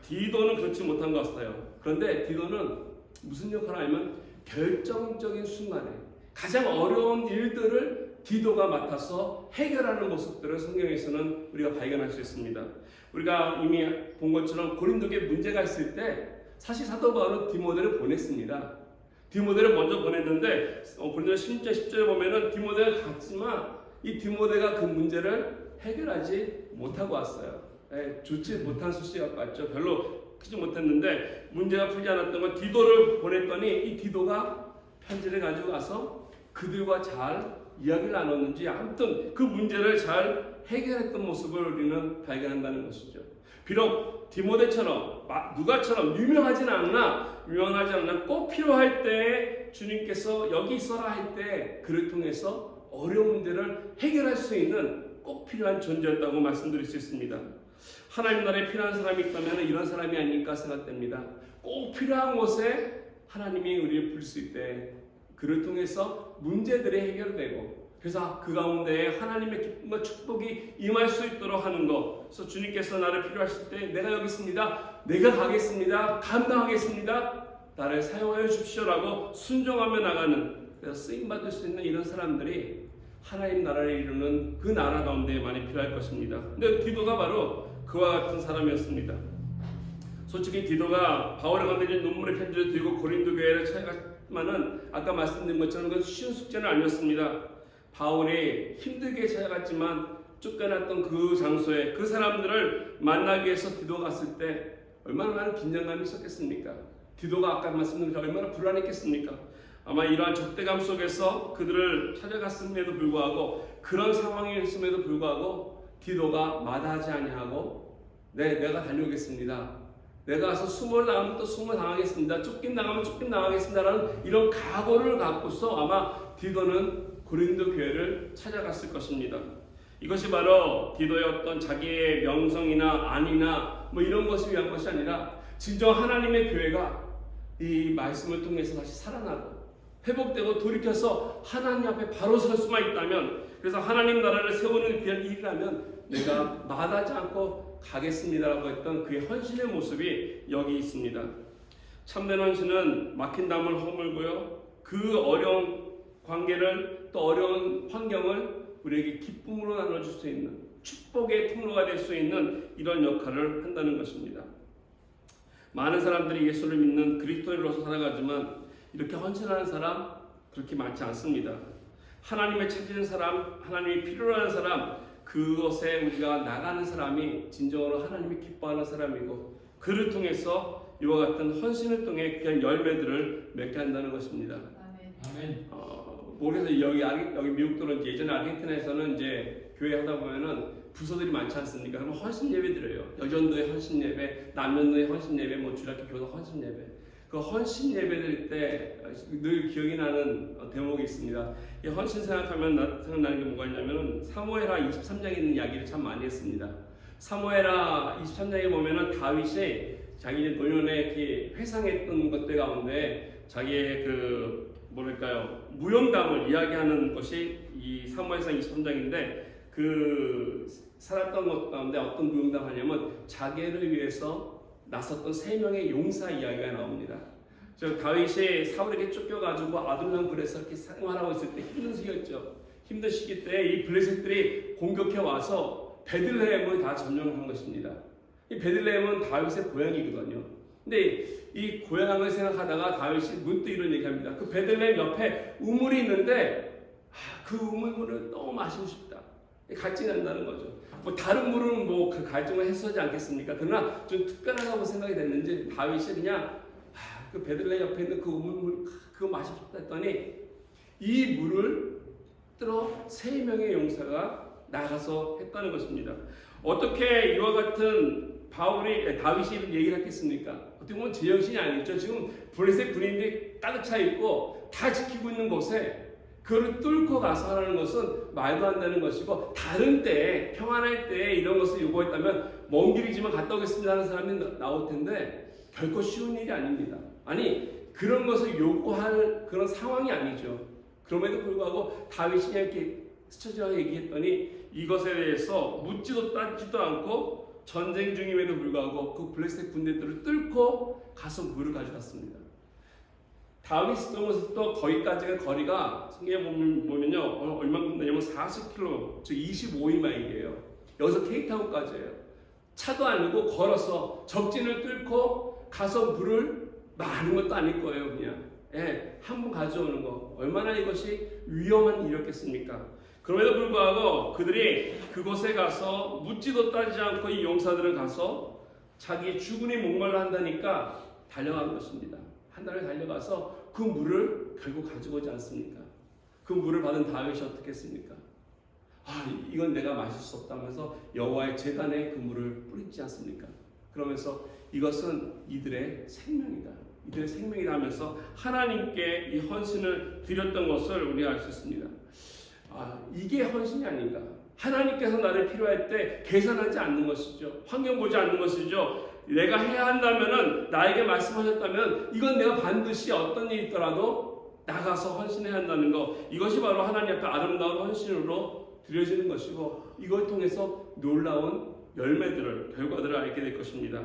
디도는 그렇지 못한 것 같아요. 그런데 디도는 무슨 역할을 하냐면 결정적인 순간에 가장 어려운 일들을 디도가 맡아서 해결하는 모습들을 성경에서는 우리가 발견할 수 있습니다. 우리가 이미 본 것처럼 고린도교에 문제가 있을 때 사실 사도 바울은 디모데를 보냈습니다. 디모데를 먼저 보냈는데 고린도 10절에 보면은 디모데가 갔지만 이 디모데가 그 문제를 해결하지 못하고 왔어요. 좋지 못한 소식 같죠. 별로 크지 못했는데 문제가 풀지 않았던 건 디도를 보냈더니 이 디도가 편지를 가지고 가서 그들과 잘 이야기를 나눴는지 아무튼 그 문제를 잘 해결했던 모습을 우리는 발견한다는 것이죠. 비록 디모데처럼 누가처럼 유명하지 않나 꼭 필요할 때 주님께서 여기 있어라 할 때 그를 통해서 어려운 문제를 해결할 수 있는 꼭 필요한 존재였다고 말씀드릴 수 있습니다. 하나님 나라에 필요한 사람이 있다면 이런 사람이 아닐까 생각됩니다. 꼭 필요한 곳에 하나님이 우리를 부를 수 있대 그를 통해서 문제들이 해결되고, 그래서 그 가운데 하나님의 기쁨과 축복이 임할 수 있도록 하는 것. 그래서 주님께서 나를 필요하실 때 내가 여기 있습니다. 내가 가겠습니다. 감당하겠습니다. 나를 사용하여 주십시오라고 순종하며 나가는, 그래서 쓰임받을 수 있는 이런 사람들이 하나님 나라를 이루는 그 나라 가운데 많이 필요할 것입니다. 근데 디도가 바로 그와 같은 사람이었습니다. 솔직히 디도가 바울에 건네진 눈물의 편지를 들고 고린도 교회를 찾아갔지만은 아까 말씀드린 것처럼 그건 쉬운 숙제는 아니었습니다. 바울이 힘들게 찾아갔지만 쫓겨났던 그 장소에 그 사람들을 만나기 위해서 디도가 갔을 때 얼마나 많은 긴장감이 있었겠습니까? 디도가 아까 말씀드린 얼마나 불안했겠습니까? 아마 이러한 적대감 속에서 그들을 찾아갔음에도 불구하고, 그런 상황이 있음에도 불구하고 디도가 마다하지 아니하고 내가 달려오겠습니다. 내가 가서 숨을 당하면 또 숨을 당하겠습니다. 쫓긴 당하면 쫓긴 당하겠습니다라는 이런 각오를 갖고서 아마 디도는 고린도 교회를 찾아갔을 것입니다. 이것이 바로 디도의 어떤 자기의 명성이나 안위나 이런 것을 위한 것이 아니라 진정 하나님의 교회가 이 말씀을 통해서 다시 살아나고 회복되고 돌이켜서 하나님 앞에 바로 설 수만 있다면, 그래서 하나님 나라를 세우는 귀한 일이라면 내가 마다하지 않고 가겠습니다라고 했던 그의 헌신의 모습이 여기 있습니다. 참된 헌신은 막힌 담을 허물고요, 그 어려운 관계를 또 어려운 환경을 우리에게 기쁨으로 나눠줄 수 있는 축복의 통로가 될 수 있는 이런 역할을 한다는 것입니다. 많은 사람들이 예수를 믿는 그리스도인으로서 살아가지만 이렇게 헌신하는 사람 그렇게 많지 않습니다. 하나님을 찾는 사람, 하나님이 필요로 하는 사람, 그것에 우리가 나가는 사람이 진정으로 하나님이 기뻐하는 사람이고, 그를 통해서 이와 같은 헌신을 통해 귀한 열매들을 맺게 한다는 것입니다. 아멘. 모르겠어요. 여기 미국들은 예전에 아르헨티나에서는 이제 교회 하다 보면은 부서들이 많지 않습니까? 그러면 헌신 예배 드려요. 여전도의 헌신 예배, 남연도의 헌신 예배, 뭐 주일학교 교사 헌신 예배. 그 헌신 예배 드릴 때 늘 기억이 나는 대목이 있습니다. 이 헌신 생각하면 생각나는 게 뭐가 있냐면은 사무엘하 23장에 있는 이야기를 참 많이 했습니다. 사무엘하 23장에 보면은 다윗이 자기 노년에 이렇게 회상했던 것들 가운데 자기의 그 뭐랄까요, 무용담을 이야기하는 것이 이 사무엘상 23장인데, 그 살았던 것 가운데 어떤 무용담 하냐면 자기를 위해서 나섰던 3명의 용사 이야기가 나옵니다. 저 다윗이 사울에게 쫓겨가지고 아둘람 굴에서 이렇게 생활하고 있을 때 힘든 시기였죠. 힘든 시기 때 이 블레셋들이 공격해 와서 베들레헴을 다 점령한 것입니다. 이 베들레헴은 다윗의 고향이거든요. 근데 이 고향을 생각하다가 다윗이 문득 이런 얘기합니다. 그 베들레헴 옆에 우물이 있는데 그 우물을 너무 마시고 싶다. 갈증이 난다는 거죠. 뭐 다른 물은 뭐 그 갈증을 해소하지 않겠습니까? 그러나 좀 특별하다고 생각이 됐는지 다윗이 그냥 그 베들레헴 옆에 있는 그 우물 그거 마시고 싶다 했더니 이 물을 뜨러 3명의 용사가 나가서 했다는 것입니다. 어떻게 이와 같은 다윗이 얘기를 했겠습니까? 어떻게 보면 제정신이 아니죠. 지금 블레셋 군인들이 가득 차 있고 다 지키고 있는 곳에 그를 뚫고 가서 하라는 것은 말도 안 되는 것이고, 다른 때에 평안할 때에 이런 것을 요구했다면 먼 길이지만 갔다 오겠습니다 하는 사람이 나올 텐데 결코 쉬운 일이 아닙니다. 아니 그런 것을 요구할 그런 상황이 아니죠. 그럼에도 불구하고 다윗이 이렇게 스쳐지어 얘기했더니 이것에 대해서 묻지도 따지도 않고 전쟁 중임에도 불구하고 그 블레셋 군대들을 뚫고 가서 물을 가져갔습니다. 다윗이 떠면서 거기까지의 거리가 성경에 보면요, 얼마큼 되냐면 40km, 즉 25일만이에요. 여기서 케이프타운까지예요. 차도 아니고 걸어서 적진을 뚫고 가서 물을 많은 것도 아닐 거예요. 그냥 한 번 가져오는 거, 얼마나 이것이 위험한 일이었겠습니까? 그럼에도 불구하고 그들이 그곳에 가서 묻지도 따지지 않고 이 용사들은 가서 자기의 죽음이 목말라 한다니까 달려간 것입니다. 한 달을 달려가서 그 물을 결국 가지고 오지 않습니까? 그 물을 받은 다윗이 어떻게 했습니까? 이건 내가 마실 수 없다면서 여호와의 제단에 그 물을 뿌리지 않습니까? 그러면서 이것은 이들의 생명이다. 이들의 생명이다 하면서 하나님께 이 헌신을 드렸던 것을 우리가 알 수 있습니다. 이게 헌신이 아닌가? 하나님께서 나를 필요할 때 계산하지 않는 것이죠. 환경 보지 않는 것이죠. 내가 해야 한다면은, 나에게 말씀하셨다면 이건 내가 반드시 어떤 일이 있더라도 나가서 헌신해야 한다는 것, 이것이 바로 하나님 앞에 아름다운 헌신으로 드려지는 것이고, 이걸 통해서 놀라운 열매들을, 결과들을 알게 될 것입니다.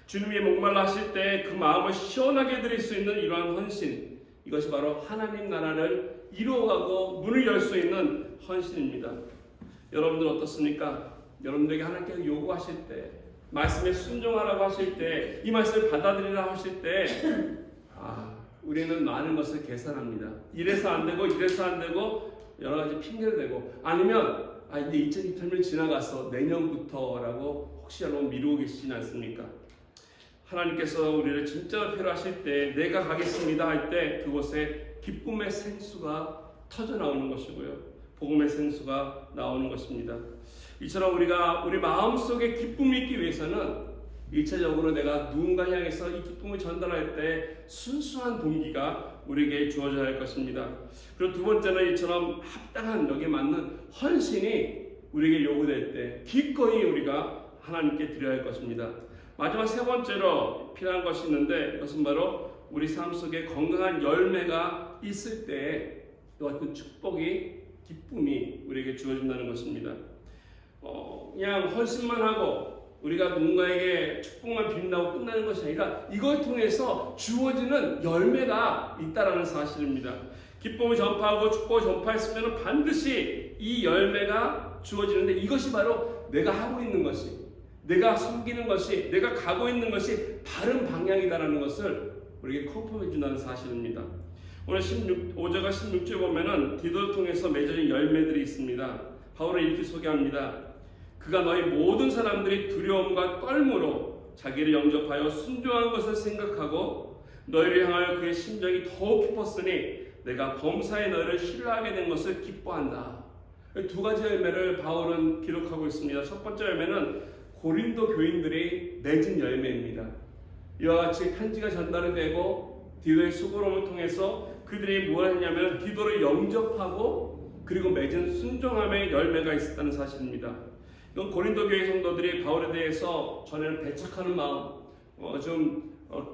주님이 목말라 하실 때 그 마음을 시원하게 드릴 수 있는 이러한 헌신, 이것이 바로 하나님 나라를 이루어가고 문을 열 수 있는 헌신입니다. 여러분들 어떻습니까? 여러분들에게 하나님께서 요구하실 때, 말씀에 순종하라고 하실 때, 이 말씀을 받아들이라고 하실 때 우리는 많은 것을 계산합니다. 이래서 안 되고 이래서 안 되고 여러 가지 핑계를 대고, 아니면 이제 2023년 지나갔어, 내년부터라고 혹시 여러분 미루고 계시진 않습니까? 하나님께서 우리를 진짜로 필요하실 때, 내가 가겠습니다 할 때 그곳에 기쁨의 생수가 터져 나오는 것이고요, 복음의 생수가 나오는 것입니다. 이처럼 우리가 우리 마음속에 기쁨이 있기 위해서는 일차적으로 내가 누군가 향해서 이 기쁨을 전달할 때 순수한 동기가 우리에게 주어져야 할 것입니다. 그리고 두 번째는 이처럼 합당한, 여기에 맞는 헌신이 우리에게 요구될 때 기꺼이 우리가 하나님께 드려야 할 것입니다. 마지막 세 번째로 필요한 것이 있는데, 이것은 바로 우리 삶 속에 건강한 열매가 있을 때 이와 같은 축복이, 기쁨이 우리에게 주어진다는 것입니다. 그냥 헌신만 하고 우리가 누군가에게 축복만 빈다고 끝나는 것이 아니라 이걸 통해서 주어지는 열매가 있다라는 사실입니다. 기쁨을 전파하고 축복을 전파했으면 반드시 이 열매가 주어지는데, 이것이 바로 내가 하고 있는 것이, 내가 섬기는 것이, 내가 가고 있는 것이 바른 방향이다라는 것을 우리에게 컨펌해 준다는 사실입니다. 오늘 5절과 16절 보면은 디도를 통해서 맺어진 열매들이 있습니다. 바울은 이렇게 소개합니다. 그가 너희 모든 사람들이 두려움과 떨므로 자기를 영접하여 순종한 것을 생각하고 너희를 향하여 그의 심정이 더욱 깊었으니 내가 범사에 너희를 신뢰하게 된 것을 기뻐한다. 두 가지 열매를 바울은 기록하고 있습니다. 첫 번째 열매는 고린도 교인들이 맺은 열매입니다. 이와 같이 편지가 전달이 되고 디도의 수고로움을 통해서 그들이 뭘 했냐면 디도를 영접하고 그리고 맺은 순종함의 열매가 있었다는 사실입니다. 이건 고린도 교회 성도들이 바울에 대해서 전에는 배척하는 마음,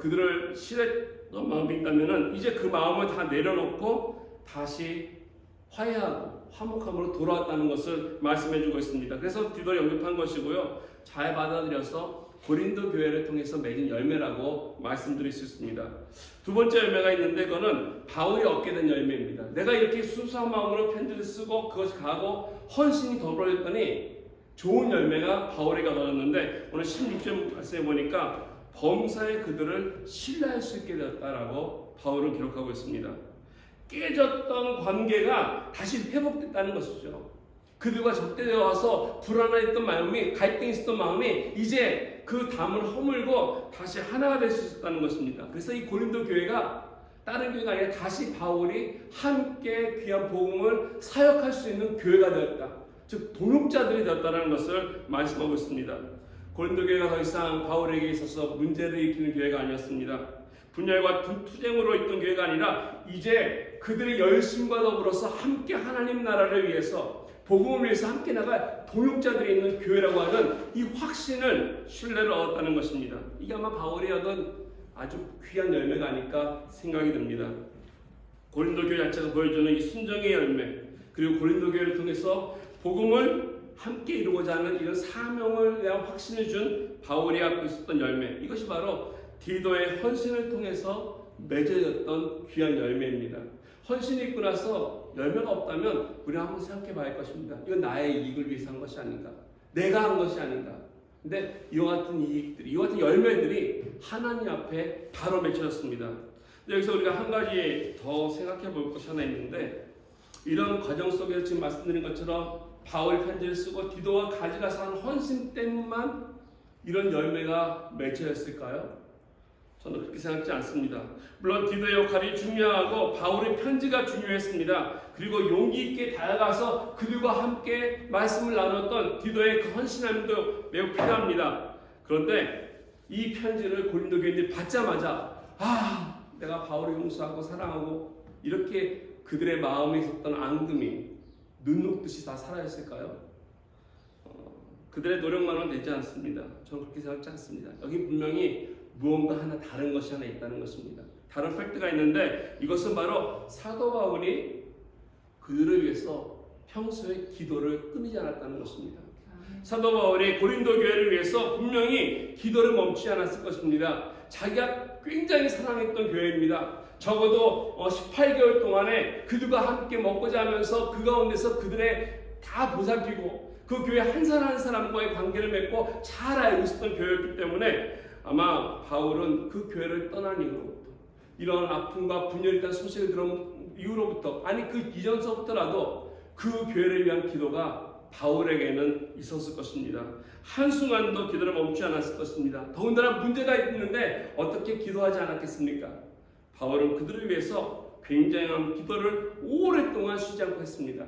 그들을 싫어했던 마음이 있다면은 이제 그 마음을 다 내려놓고 다시 화해하고 화목함으로 돌아왔다는 것을 말씀해주고 있습니다. 그래서 디도를 영접한 것이고요, 잘 받아들여서 고린도 교회를 통해서 맺은 열매라고 말씀드릴 수 있습니다. 두 번째 열매가 있는데 그거는 바울이 얻게 된 열매입니다. 내가 이렇게 순수한 마음으로 편지를 쓰고 그것이 가고 헌신이 더불어졌더니 좋은 열매가 바울에게 얻었는데 오늘 16절 말씀해 보니까 범사에 그들을 신뢰할 수 있게 되었다라고 바울은 기록하고 있습니다. 깨졌던 관계가 다시 회복됐다는 것이죠. 그들과 적대되어 와서 불안했던 마음이, 갈등이 있었던 마음이 이제 그 담을 허물고 다시 하나가 될 수 있었다는 것입니다. 그래서 이 고린도 교회가 다른 교회가 아니라 다시 바울이 함께 귀한 복음을 사역할 수 있는 교회가 되었다. 즉 동역자들이 되었다는 것을 말씀하고 있습니다. 고린도 교회가 더 이상 바울에게 있어서 문제를 일으키는 교회가 아니었습니다. 분열과 투쟁으로 있던 교회가 아니라 이제 그들의 열심과 더불어서 함께 하나님 나라를 위해서 복음을 위해서 함께 나갈 동역자들이 있는 교회라고 하는 이 확신을, 신뢰를 얻었다는 것입니다. 이게 아마 바울이 얻은 아주 귀한 열매가 아닐까 생각이 듭니다. 고린도 교회 자체가 보여주는 이 순종의 열매, 그리고 고린도 교회를 통해서 복음을 함께 이루고자 하는 이런 사명을 대한 확신을 준 바울이 갖고 있었던 열매, 이것이 바로 디도의 헌신을 통해서 맺어졌던 귀한 열매입니다. 헌신이 있고 나서 열매가 없다면 우리는 한번 생각해 봐야 할 것입니다. 이건 나의 이익을 위해서 한 것이 아닌가? 내가 한 것이 아닌가? 근데 이와 같은 이익들이, 이와 같은 열매들이 하나님 앞에 바로 맺혀졌습니다. 여기서 우리가 한 가지 더 생각해 볼 것이 하나 있는데, 이런 과정 속에서 지금 말씀드린 것처럼 바울 편지를 쓰고 디도가 가져가서 한 헌신 때문만 이런 열매가 맺혀졌을까요? 저는 그렇게 생각하지 않습니다. 물론 디도의 역할이 중요하고 바울의 편지가 중요했습니다. 그리고 용기 있게 다가가서 그들과 함께 말씀을 나눴던 디도의 그 헌신함도 매우 필요합니다. 그런데 이 편지를 고린도 교인들이 받자마자 내가 바울을 용서하고 사랑하고 이렇게 그들의 마음에 있었던 앙금이 눈 녹듯이 다 사라졌을까요? 그들의 노력만은 되지 않습니다. 저는 그렇게 생각하지 않습니다. 여기 분명히 무언가 하나 다른 것이 하나 있다는 것입니다. 다른 팩트가 있는데 이것은 바로 사도 바울이 그들을 위해서 평소에 기도를 끊이지 않았다는 것입니다. 사도 바울이 고린도 교회를 위해서 분명히 기도를 멈추지 않았을 것입니다. 자기가 굉장히 사랑했던 교회입니다. 적어도 18개월 동안에 그들과 함께 먹고 자면서 그 가운데서 그들의 다 보살피고 그 교회 한 사람 한 사람과의 관계를 맺고 잘 알고 있었던 교회였기 때문에 아마 바울은 그 교회를 떠난 이후로부터, 이런 아픔과 분열에 대한 소식을 들은 이후로부터, 아니 그 이전서부터라도 그 교회를 위한 기도가 바울에게는 있었을 것입니다. 한순간도 기도를 멈추지 않았을 것입니다. 더군다나 문제가 있는데 어떻게 기도하지 않았겠습니까? 바울은 그들을 위해서 굉장한 기도를 오랫동안 쉬지 않고 했습니다.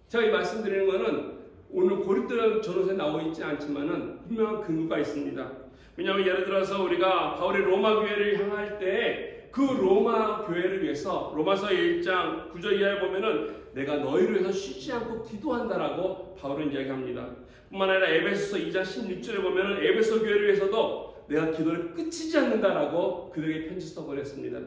제가 이 말씀드리는 것은 오늘 고린도 전서에 나와 있지 않지만은 분명한 근거가 있습니다. 왜냐하면 예를 들어서 우리가 바울이 로마 교회를 향할 때 그 로마 교회를 위해서 로마서 1장 9절 이하에 보면은 내가 너희를 위해서 쉬지 않고 기도한다라고 바울은 이야기합니다. 뿐만 아니라 에베소서 2장 16절에 보면은 에베소 교회를 위해서도 내가 기도를 끝이지 않는다라고 그들에게 편지 써버렸습니다.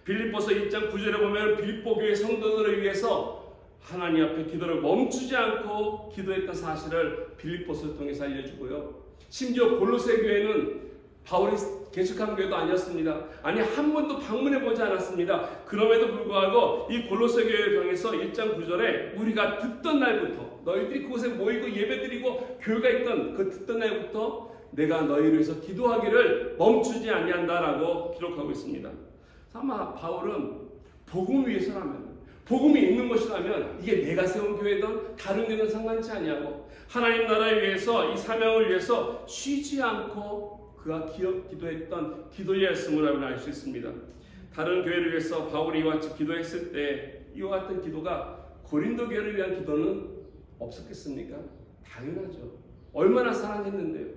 빌립보서 1장 9절에 보면 빌립보 교회 성도들을 위해서 하나님 앞에 기도를 멈추지 않고 기도했던 사실을 빌립보서를 통해서 알려주고요. 심지어 골로새 교회는 바울이 개척한 교회도 아니었습니다. 아니 한 번도 방문해보지 않았습니다. 그럼에도 불구하고 이 골로새 교회를 통해서 1장 9절에 우리가 듣던 날부터 너희들이 그곳에 모이고 예배드리고 교회가 있던 그 듣던 날부터 내가 너희를 위해서 기도하기를 멈추지 아니한다라고 기록하고 있습니다. 아마 바울은 복음 위해서라면, 복음이 있는 것이라면 이게 내가 세운 교회든 다른 교회든 상관치 아니하고 하나님 나라를 위해서 이 사명을 위해서 쉬지 않고 그가 기도했던 기도였음을 알 수 있습니다. 다른 교회를 위해서 바울이 이와 같이 기도했을 때 이와 같은 기도가 고린도 교회를 위한 기도는 없었겠습니까? 당연하죠. 얼마나 사랑했는데요.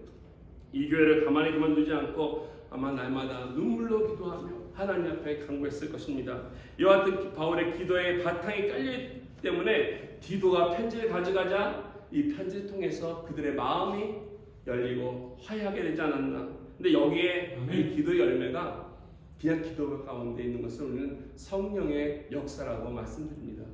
이 교회를 가만히 그만두지 않고 아마 날마다 눈물로 기도하며 하나님 앞에 간구했을 것입니다. 이와 같은 바울의 기도의 바탕이 깔려있기 때문에 디도가 편지를 가져가자 이 편지를 통해서 그들의 마음이 열리고 화해하게 되지 않았나. 근데 여기에 이 기도의 열매가 그냥 기도 가운데 있는 것을 우리는 성령의 역사라고 말씀드립니다.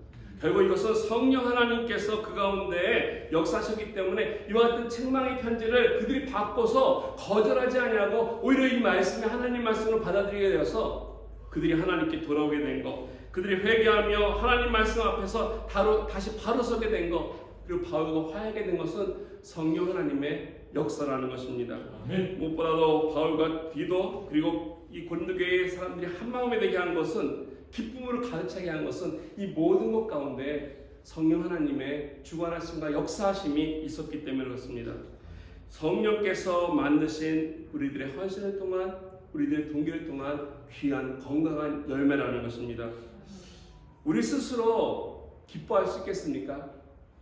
결국 이것은 성령 하나님께서 그 가운데 역사하셨기 때문에 이와 같은 책망의 편지를 그들이 받고서 거절하지 아니하고 오히려 이 말씀이 하나님 말씀으로 받아들이게 되어서 그들이 하나님께 돌아오게 된 것, 그들이 회개하며 하나님 말씀 앞에서 다시 바로 서게 된 것, 그리고 바울과 화해하게 된 것은 성령 하나님의 역사라는 것입니다. 무엇보다도 바울과 디도 그리고 이 고린도 교회의 사람들이 한 마음이 되게 한 것은, 기쁨으로 가득 차게 한 것은 이 모든 것 가운데 성령 하나님의 주관하심과 역사하심이 있었기 때문에 그렇습니다. 성령께서 만드신 우리들의 헌신을 통한, 우리들의 동기를 통한 귀한 건강한 열매라는 것입니다. 우리 스스로 기뻐할 수 있겠습니까?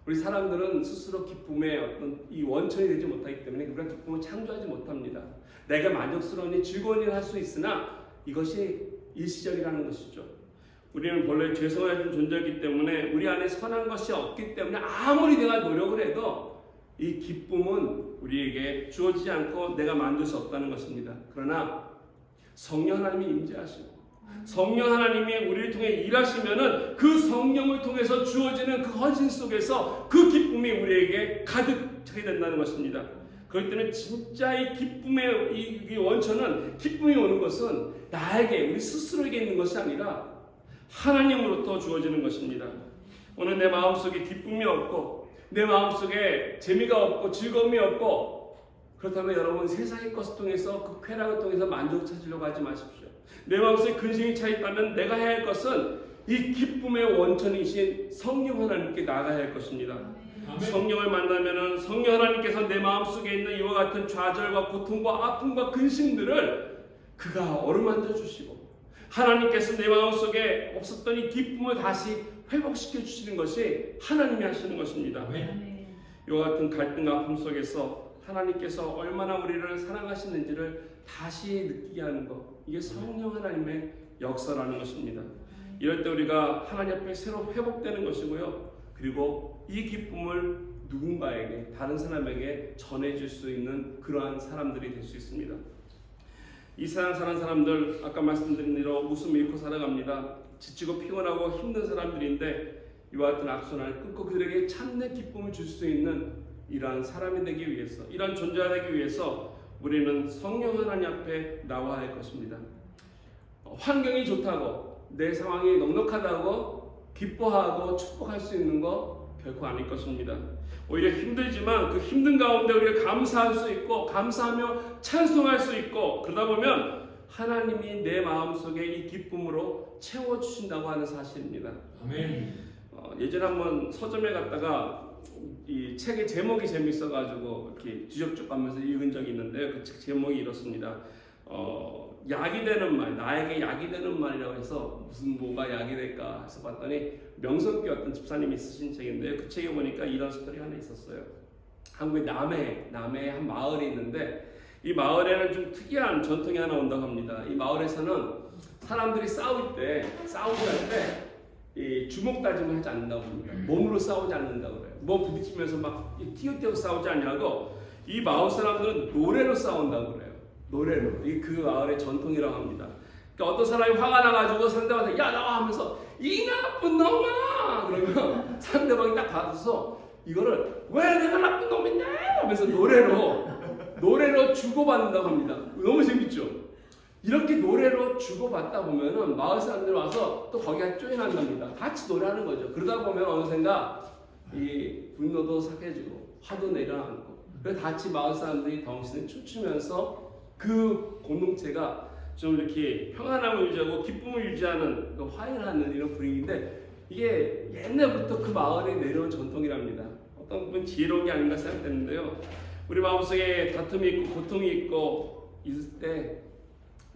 우리 사람들은 스스로 기쁨의 어떤 이 원천이 되지 못하기 때문에 우리가 기쁨을 창조하지 못합니다. 내가 만족스러운 즐거운 일을 할 수 있으나 이것이 일시적이라는 것이죠. 우리는 본래 죄성한 존재이기 때문에 우리 안에 선한 것이 없기 때문에 아무리 내가 노력을 해도 이 기쁨은 우리에게 주어지지 않고 내가 만들 수 없다는 것입니다. 그러나 성령 하나님이 임재하시고 성령 하나님이 우리를 통해 일하시면은 그 성령을 통해서 주어지는 그 헌신 속에서 그 기쁨이 우리에게 가득 차게 된다는 것입니다. 그렇기 때문에 진짜 이 기쁨의 이 원천은, 기쁨이 오는 것은 나에게, 우리 스스로에게 있는 것이 아니라 하나님으로부터 주어지는 것입니다. 오늘 내 마음속에 기쁨이 없고 내 마음속에 재미가 없고 즐거움이 없고 그렇다면 여러분 세상의 것을 통해서 그 쾌락을 통해서 만족을 찾으려고 하지 마십시오. 내 마음속에 근심이 차 있다면 내가 해야 할 것은 이 기쁨의 원천이신 성령 하나님께 나아가야 할 것입니다. 아멘. 성령을 만나면은 성령 하나님께서 내 마음속에 있는 이와 같은 좌절과 고통과 아픔과 근심들을 그가 어루만져 주시고 하나님께서 내 마음속에 없었던 이 기쁨을 다시 회복시켜 주시는 것이 하나님이 하시는 것입니다. 아멘. 이와 같은 갈등과 아픔 속에서 하나님께서 얼마나 우리를 사랑하시는지를 다시 느끼게 하는 것, 이게 성령 하나님의 역사라는 것입니다. 이럴 때 우리가 하나님 앞에 새로 회복되는 것이고요. 그리고 이 기쁨을 누군가에게, 다른 사람에게 전해줄 수 있는 그러한 사람들이 될 수 있습니다. 이 세상 사는 사람들, 아까 말씀드린 대로 웃음 잃고 살아갑니다. 지치고 피곤하고 힘든 사람들인데 이와 같은 악순환을 끊고 그들에게 참된 기쁨을 줄 수 있는 이러한 사람이 되기 위해서, 이러한 존재가 되기 위해서 우리는 성령 하나님 앞에 나와야 할 것입니다. 환경이 좋다고, 내 상황이 넉넉하다고 기뻐하고 축복할 수 있는 거 결코 아닐 것입니다. 오히려 힘들지만 그 힘든 가운데 우리가 감사할 수 있고 감사하며 찬송할 수 있고 그러다 보면 하나님이 내 마음속에 이 기쁨으로 채워주신다고 하는 사실입니다. 아멘. 예전에 한번 서점에 갔다가 이 책의 제목이 재밌어가지고 이렇게 뒤적쭉 가면서 읽은 적이 있는데요. 그 책 제목이 이렇습니다. 약이 되는 말, 나에게 약이 되는 말이라고 해서 무슨 뭐가 약이 될까 해서 봤더니 명성교 어떤 집사님이 쓰신 책인데요. 그 책에 보니까 이런 스토리 하나 있었어요. 한국의 남해에 한 마을이 있는데 이 마을에는 좀 특이한 전통이 하나 온다고 합니다. 이 마을에서는 사람들이 싸우지 할 때 이 주먹 다짐을 하지 않는다고 합니다. 몸으로 싸우지 않는다고 그래요. 뭐 부딪히면서 막 띄어띄어 싸우지 않냐고 이 마을 사람들은 노래로 싸운다고 그래요. 노래로. 이게 그 마을의 전통이라고 합니다. 그러니까 어떤 사람이 화가 나가지고 상대방한테 야 나와 하면서 이 나쁜 놈아 그러면 상대방이 딱 받아서 이거를 왜 내가 나쁜 놈이냐 하면서 노래로 주고받는다고 합니다. 너무 재밌죠? 이렇게 노래로 주고받다 보면은 마을 사람들 와서 또 거기가 쪼인한답니다. 같이 노래하는 거죠. 그러다 보면 어느샌가 이 분노도 삭해지고 화도 내려앉고 그래서 같이 마을 사람들이 덩신을 춤추면서 그 공동체가 좀 이렇게 평안함을 유지하고 기쁨을 유지하는 화해하는 이런 분위기인데 이게 옛날부터 그 마을에 내려온 전통이랍니다. 어떤 분 지혜로운 게 아닌가 생각했는데요. 우리 마음속에 다툼이 있고 고통이 있고 있을 때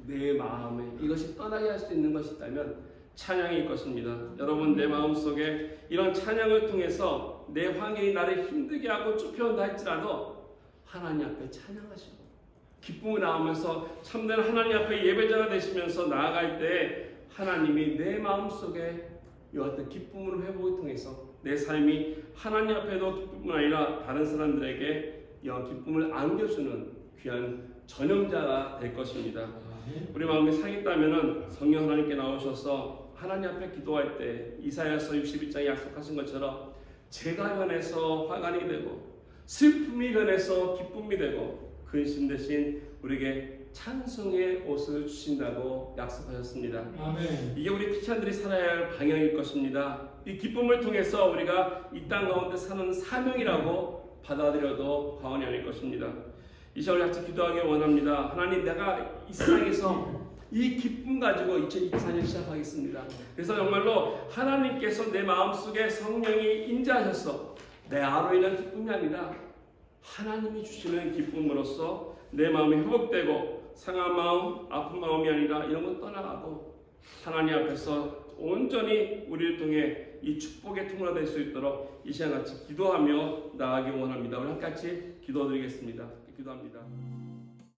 내 마음에 이것이 떠나게 할 수 있는 것이 있다면 찬양일 것입니다. 여러분, 내 마음속에 이런 찬양을 통해서 내 환경이 나를 힘들게 하고 쫓겨온다 할지라도 하나님 앞에 찬양하시고 기쁨이 나오면서 참된 하나님 앞에 예배자가 되시면서 나아갈 때 하나님이 내 마음속에 이 어떤 기쁨을 회복을 통해서 내 삶이 하나님 앞에도 기쁨뿐 아니라 다른 사람들에게 이 기쁨을 안겨주는 귀한 전염자가 될 것입니다. 우리 마음이 상했다면 성령 하나님께 나오셔서 하나님 앞에 기도할 때 이사야서 61장에 약속하신 것처럼 죄가 변해서 화관이 되고 슬픔이 변해서 기쁨이 되고 근심 대신 우리에게 찬송의 옷을 주신다고 약속하셨습니다. 아멘. 이게 우리 크리스찬들이 살아야 할 방향일 것입니다. 이 기쁨을 통해서 우리가 이 땅 가운데 사는 사명이라고 받아들여도 과언이 아닐 것입니다. 이 시간을 같이 기도하기 원합니다. 하나님, 내가 이 세상에서 이 기쁨 가지고 2024년 시작하겠습니다. 그래서 정말로 하나님께서 내 마음속에 성령이 임재하셔서 내 아로 인한 기쁨이 아니라 하나님이 주시는 기쁨으로써 내 마음이 회복되고 상한 마음, 아픈 마음이 아니라 이런 건 떠나가고 하나님 앞에서 온전히 우리를 통해 이 축복의 통로가 될 수 있도록 이 시간 같이 기도하며 나아가기 원합니다. 우리 함께 같이 기도드리겠습니다. 기도합니다.